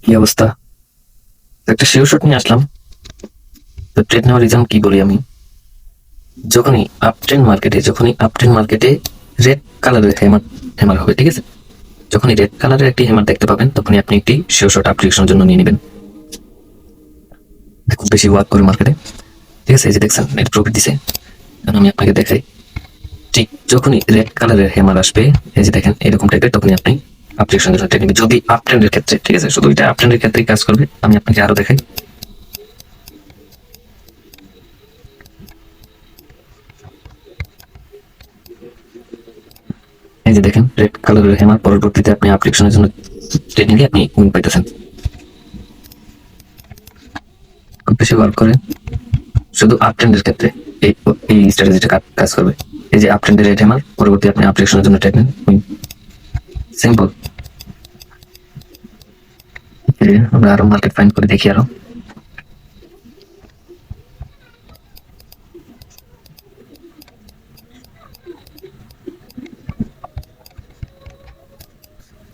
কি অবস্থা? একটা শিওর শট নিয়ে আসলাম। তো ট্রেড নেওয়ার রিজন কি বলি আমি, যখনই আপ ট্রেন্ড মার্কেটে রেড কালারের হ্যামার হ্যামার হবে, ঠিক আছে? যখনই রেড কালারের একটি হ্যামার দেখতে পাবেন, তখনই আপনি একটি শিওর শট আপগ্রেডেশনের জন্য নিয়ে নেবেন। খুব বেশি ওয়ার্ক করে মার্কেটে, ঠিক আছে? এই যে দেখছেন, এটা প্রফিট দিছে। এখন আমি আপনাকে দেখাই, ঠিক যখনই রেড কালারের হ্যামার আসবে, এই যে দেখেন এরকম টাইপের, তখনই আপনি আপগ্রেডেশনের জন্য ট্রেড নেবেন। যদি আপ ট্রেন্ডের ক্ষেত্রে, ঠিক আছে? শুধু এটা আপ ট্রেন্ডের ক্ষেত্রেই কাজ করবে। আমি আপনাকে আরো দেখাই। এই যে দেখেন, রেড কালারের হ্যামার, পরবর্তীতে আপনি আপগ্রেডেশনের জন্য ট্রেড নিলে আপনি উইন পাইতেছেন। খুব বেশি ওয়ার্ক করে শুধু আপ ট্রেন্ডের ক্ষেত্রে এই এই স্ট্র্যাটেজিটা কাজ করবে। এই যে আপ ট্রেন্ডের রেড হ্যামার, পরবর্তী আপনি আপগ্রেডেশনের জন্য ট্রেড নেন, উইন। সিম্পল। আমরা আরো মার্কেট ফাইন্ড করে দেখি আরো।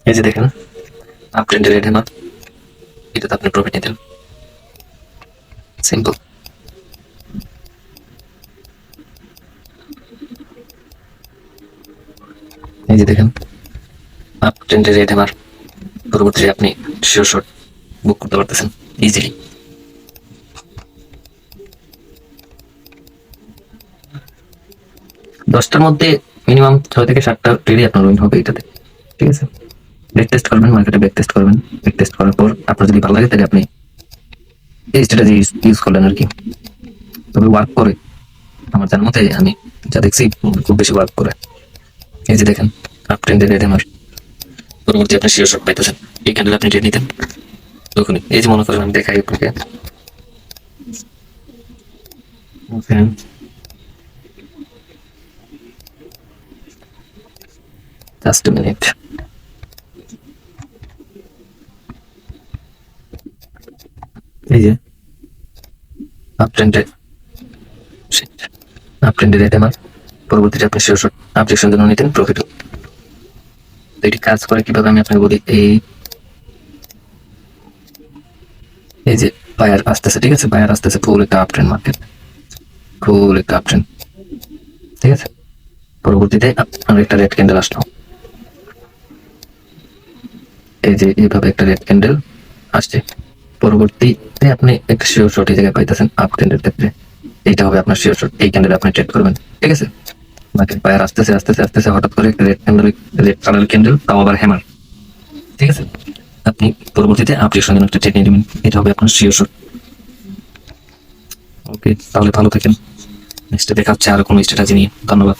এই যে দেখেন, আপ ট্রেন্ডের রেড হ্যামার, এটাতে আপনি প্রফিট নিতেন। সিম্পল। এই যে দেখেন, আপ ট্রেন্ডের রেড হ্যামার, পরবর্তীতে আপনি শিওর শট বুক করতে পারতেছেন ইজিলি। দশটার মধ্যে মিনিমাম 6 থেকে 7টা ট্রেডই আপনার উইন হবে এটাতে, ঠিক আছে? ব্যাক টেস্ট করবেন, মার্কেটে ব্যাক টেস্ট করবেন। ব্যাক টেস্ট করার পর আপনার যদি ভালো লাগে, তাহলে আপনি এই স্ট্র্যাটেজি ইউজ করলেন আর কি। তবে ওয়ার্ক করে, আমার জানার মতে আমি যা দেখছি খুব বেশি ওয়ার্ক করে। এই যে দেখেন, আপ ট্রেন্ডের রেড হ্যামার, পরবর্তী আপনি শিওর শট পাইতেছেন। এই ক্যান্ডেল আপনি ট্রেড নিতেন তখনই। এই যে মনে করেন, আমি দেখাই আপনাকে। Just a minute. এই যে আপ ট্রেন্ডে রেড হ্যামার, পরবর্তীতে আপনি শিওর শট আপডেশনের জন্য নিতেন, প্রফিট। তো এটি কাজ করে কিভাবে আমি আপনাকে বলি। এই যে বায়ার আসতেছে, ঠিক আছে? বায়ার আসতেছে, ফুল একটা আপ ট্রেন্ড মার্কেট, ফুল একটা আপ ট্রেন্ড, ঠিক আছে? পরবর্তীতে আপনার একটা রেড ক্যান্ডেল আসলো। এই যে এইভাবে একটা রেড ক্যান্ডেল আসছে, পরবর্তীতে আপনি একটা শিওর শট এই জায়গায় পাইতেছেন আপ ট্রেন্ডের ক্ষেত্রে। এইটা হবে আপনার শিওর শট, এই ক্যান্ডেল আপনি ট্রেড করবেন, ঠিক আছে? মার্কেট বায়ার আসতেছে আসতেছে আসতেছে, হঠাৎ করে একটা red candle, red colour candle, তাও আবার হ্যামার, ঠিক আছে? আপনি পরবর্তীতে আপনি সঙ্গে একটা ট্রেড নিয়ে নেবেন, এটা হবে আপনার শিওর শট। ওকে, তাহলে ভালো থাকেন। নেক্সটে দেখা হচ্ছে আরো কোনো স্ট্র্যাটেজি নিয়ে। ধন্যবাদ।